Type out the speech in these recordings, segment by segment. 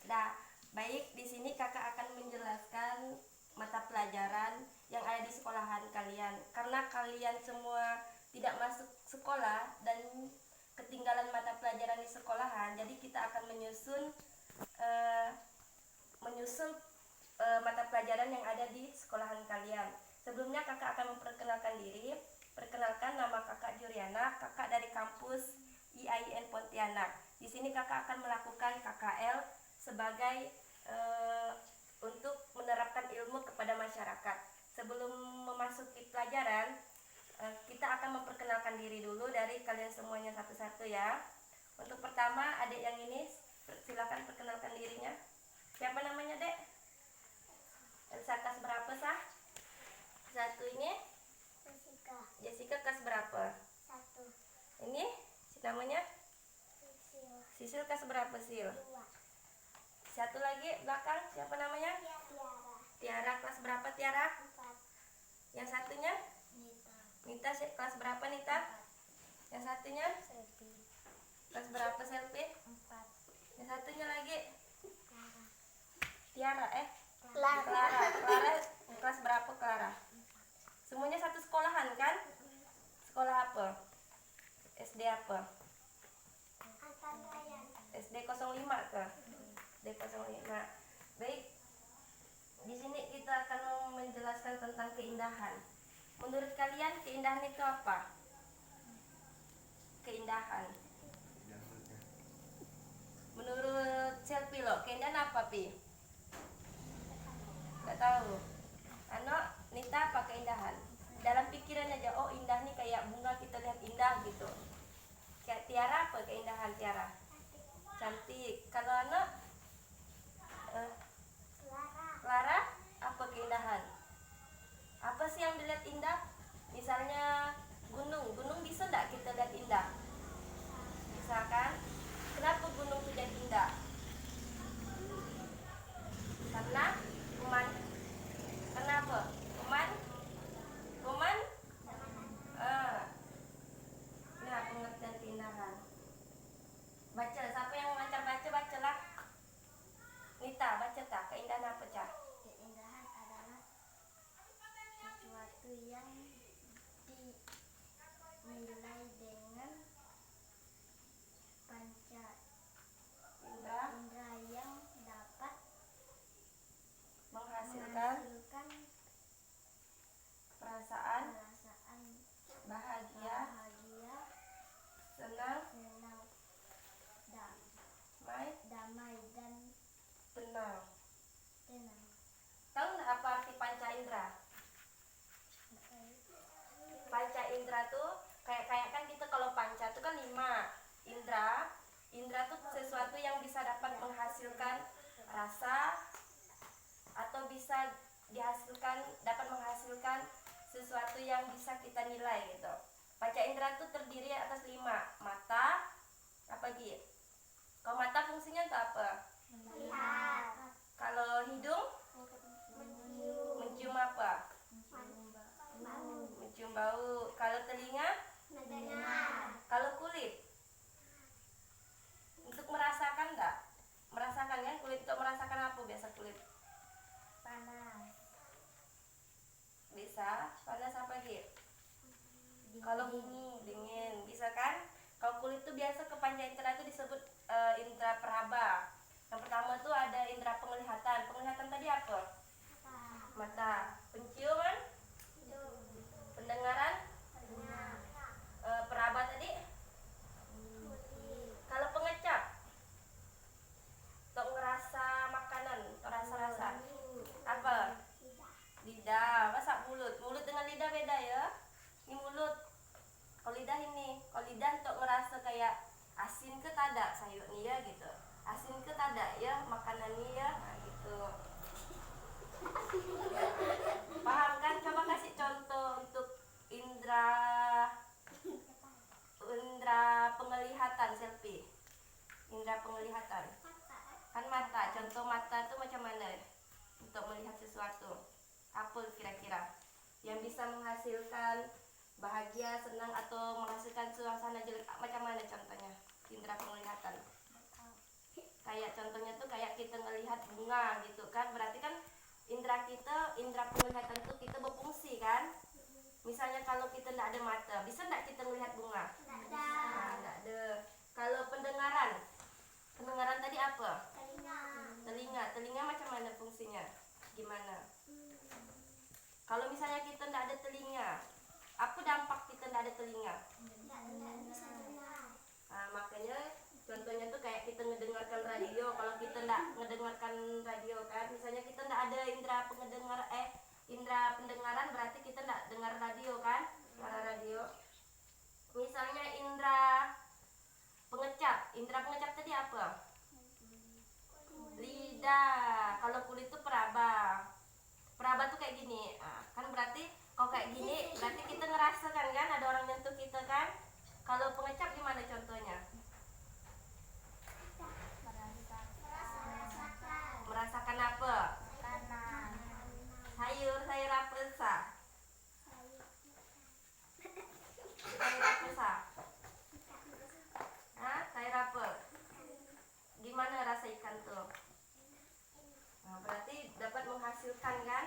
Nah, baik, di sini kakak akan menjelaskan mata pelajaran yang ada di sekolahan kalian. Karena kalian semua tidak masuk sekolah dan ketinggalan mata pelajaran di sekolahan, jadi kita akan eh, menyusul mata pelajaran yang ada di sekolahan kalian. Sebelumnya kakak akan memperkenalkan diri. Perkenalkan, nama kakak Juliana, kakak dari kampus IAIN Pontianak. Di sini kakak akan melakukan KKL sebagai untuk menerapkan ilmu kepada masyarakat. Sebelum memasuki pelajaran, kita akan memperkenalkan diri dulu dari kalian semuanya satu-satu ya. Untuk pertama, adik yang ini silakan perkenalkan dirinya. Siapa namanya, Dek? Elsa, kelas berapa sah? Satu ini? Jessica. Jessica kelas berapa? 1. Ini si namanya? Sisil. Sisil kelas berapa, Sil? 2. Satu lagi belakang, siapa namanya? Tiara. Tiara kelas berapa, Tiara? 4. Yang satunya? Nita. Nita kelas berapa, Nita? Yang satunya? Selvi. Kelas berapa, Selvi? 4. Yang satunya lagi? Clara. Tiara, Clara. Clara kelas berapa, Clara? Semuanya satu sekolahan kan? Sekolah apa? SD apa? Angkatan Rayyan. SD 05 ke? SD 05. Baik. Di sini kita akan menjelaskan tentang keindahan. Menurut kalian keindahan itu apa? Keindahan. Menurut Selvi lo, keindahan apa, Pi? Gak tahu. Nita apa keindahan? Dalam pikiran aja, oh indah nih kayak bunga kita lihat indah gitu. Kayak Tiara apa keindahan Tiara? Cantik. Kalau Clara apa keindahan? Apa sih yang dilihat indah? Misalnya gunung bisa nggak kita lihat indah? Bisa kan? Kenapa gunung tidak indah? Karena kuman. Kenapa? Kuman? Nah, pengertian keindahan. Baca, siapa yang baca, bacalah. Nita, baca tak? Keindahan apa, Cak? Keindahan adalah sesuatu yang dinilai dengan panca indera yang dapat Menghasilkan perasaan bahagia, senang, damai dan tenang. tenang. Tahu nggak apa arti panca indera? Panca indera tuh kayak kan kita kalau panca tuh kan 5 indera. Indera tuh sesuatu yang bisa dapat menghasilkan rasa atau bisa dapat menghasilkan sesuatu yang bisa kita nilai gitu. Panca indera tuh terdiri atas 5. Mata, apa lagi? Kalau mata fungsinya untuk apa? Melihat. Kalau hidung mencium apa? Mencium bau. Kalau telinga? Mendengar. Kalau kulit? Untuk merasakan enggak? Merasakan kan kulit, untuk merasakan apa biasa kulit? Panas. Bisa. Panas apa lagi? Kalau dingin, bisa kan? Kalau kulit tuh biasa ke panca indera itu disebut indera peraba. Yang pertama tuh ada indera penglihatan. Penglihatan tadi apa? Mata. Penciuman? Pendengaran? Peraba tadi? Kalau pengecap? Untuk ngerasa makanan, atau rasa-rasa? Apa? Lidah. Masa mulut? Mulut dengan lidah beda ya? Ini mulut. Kalau lidah ini. Kalau lidah untuk ngerasa kayak asin ke tada sayur nih ya gitu. Asin ke tada ya makanan nih ya. Nah gitu. Paham kan? Coba kasih contoh untuk indera penglihatan, Selvi. Indera penglihatan. Kan mata. Contoh mata tuh macam mana untuk melihat sesuatu? Apa kira-kira yang bisa menghasilkan bahagia, senang atau menghasilkan suasana jelek? Macam mana contohnya? Indera penglihatan. Kayak contohnya tuh kayak kayak kita ngelihat bunga gitu kan, berarti kan indera penglihatan tuh kita berfungsi kan. Misalnya kalau kita tidak ada mata, bisa tidak kita melihat bunga? Nah, tidak ada. Kalau pendengaran tadi apa? Telinga macam mana fungsinya? Gimana? Kalau misalnya kita tidak ada telinga, apa dampak kita tidak ada telinga? Nah, makanya contohnya tuh kayak kita ngedengarkan radio. Kalau kita tidak ngedengarkan radio kan, misalnya kita tidak ada indera pendengaran, berarti kita tidak dengar radio kan, suara radio. Misalnya indera pengecap tadi apa? Lidah. Kalau kulit itu peraba tuh kayak gini. Nah, kan berarti kalau kayak gini berarti kita ngerasakan kan ada orang nyentuh kita kan. Kalau pengecap gimana contohnya? Merasakan apa? Sayur apa sah? Sayur apa sah? Hah? Sayur apa? Gimana rasa ikan tuh? Nah, berarti dapat menghasilkan kan?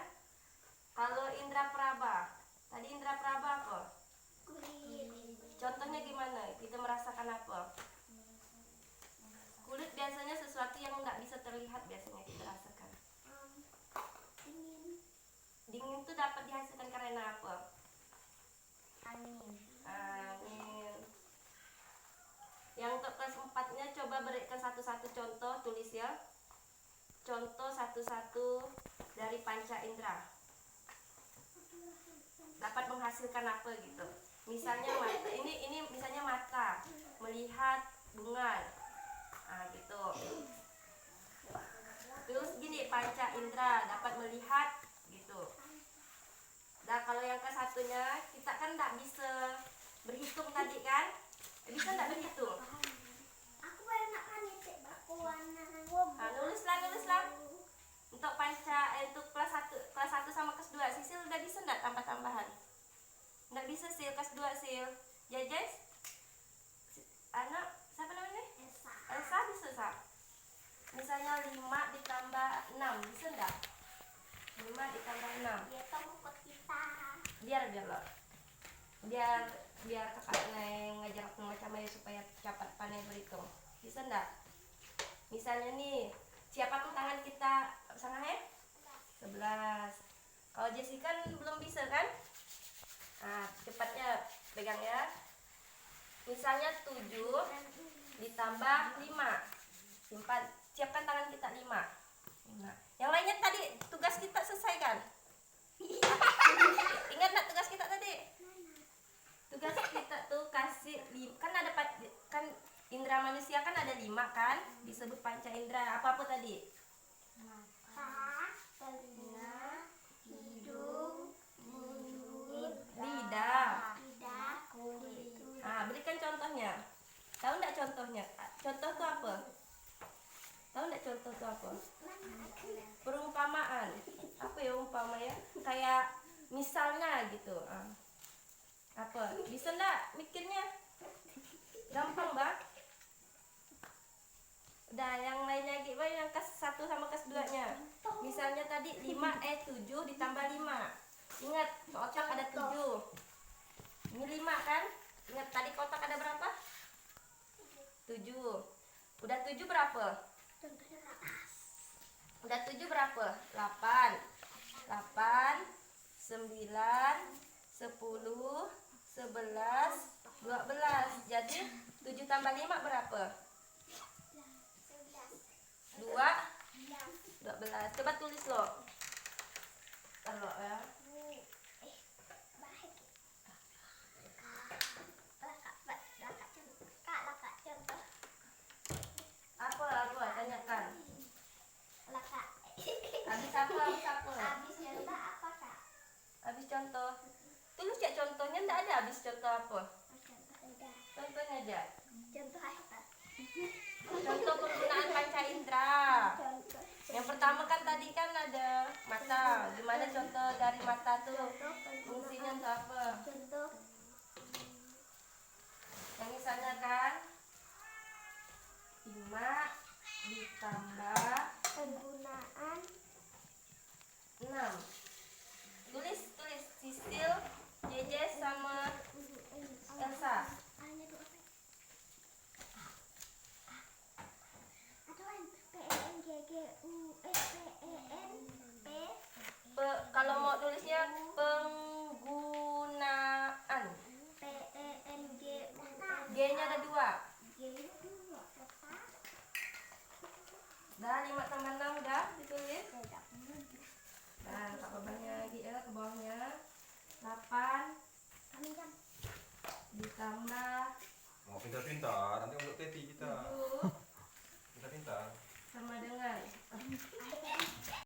Kalau indera peraba, tadi indera peraba apa? Contohnya gimana? Kita merasakan apa? Kulit biasanya sesuatu yang nggak bisa terlihat biasanya kita rasakan. Dingin tuh dapat dihasilkan karena apa? Angin. Yang untuk kelas 4-nya coba berikan satu-satu contoh, tulis ya. Contoh satu-satu dari panca indera. Dapat menghasilkan apa gitu. Misalnya mata, ini misalnya mata, melihat bunga. Nah, gitu. Terus gini, panca indera dapat melihat gitu. Nah, kalau yang ke satunya kita kan tidak bisa berhitung tadi kan? Bisa tidak berhitung? Nah, nulislah. Untuk untuk kelas 1 sama kelas 2, Sisil udah bisa enggak tambah-tambahan? Enggak bisa Sil, kelas 2 Sil. Jajes? Anak siapa namanya? Elsa bisa Sa? Misalnya 5 ditambah 6, bisa enggak? 5 ditambah 6. Biar kakaknya yang ngajar aku macam mana supaya cepat pandai berhitung. Bisa enggak? Misalnya nih, siapa tuh tangan kita sangat 11. Kalau Jessica kan belum bisa kan? Nah, cepatnya pegang ya. Misalnya 7 ditambah 5. Simpan, siapkan tangan kita 5. Yang lainnya tadi tugas kita selesai kan? Ingat enggak tugas kita tadi? Tugas kita tuh kasih kan ada kan indera manusia kan ada 5 kan? Disebut panca indera. Apa tadi? Mata, telinga, hidung, mulut, Lidah. kulit. Berikan contohnya. Tahu enggak contohnya? Contoh tuh apa? Tahu enggak contoh tuh apa? Perumpamaan. Apa ya umpamanya? Kayak misalnya gitu. Apa? Bisa enggak mikirnya? Gampang, Bang. Udah, yang lainnya lagi, Bang, yang kelas 1 sama kelas 2-nya. Misalnya tadi 7 ditambah 5. Ingat, kotak ada 7. Ini 5 kan? Ingat tadi kotak ada berapa? 7. Udah 7 berapa? Udah 7 berapa? 8. 8, 9, 10, 11, 12. Jadi 7 tambah 5 berapa? 12. Coba tulis loh. Taruh ya. Apa? Tanyakan. Habis apa? Habis contoh. Tulis ya contohnya, enggak ada habis contoh apa? Contohnya aja. Contoh penggunaan panca indera. Yang pertama kan tadi kan ada mata. Gimana contoh dari mata tuh? Fungsinya untuk apa? Yang misalnya kan 5 ditambah G-nya ada 2. G-nya 2. Tetap. Dah 5 tambah 6 udah ditulis. Tidak. Nah, tak babahnya lagi ya ke bawahnya. 8 Kami jam. ditambah Mau pintar-pintar, nanti untuk Teti kita. 7 Pintar-pintar. sama dengan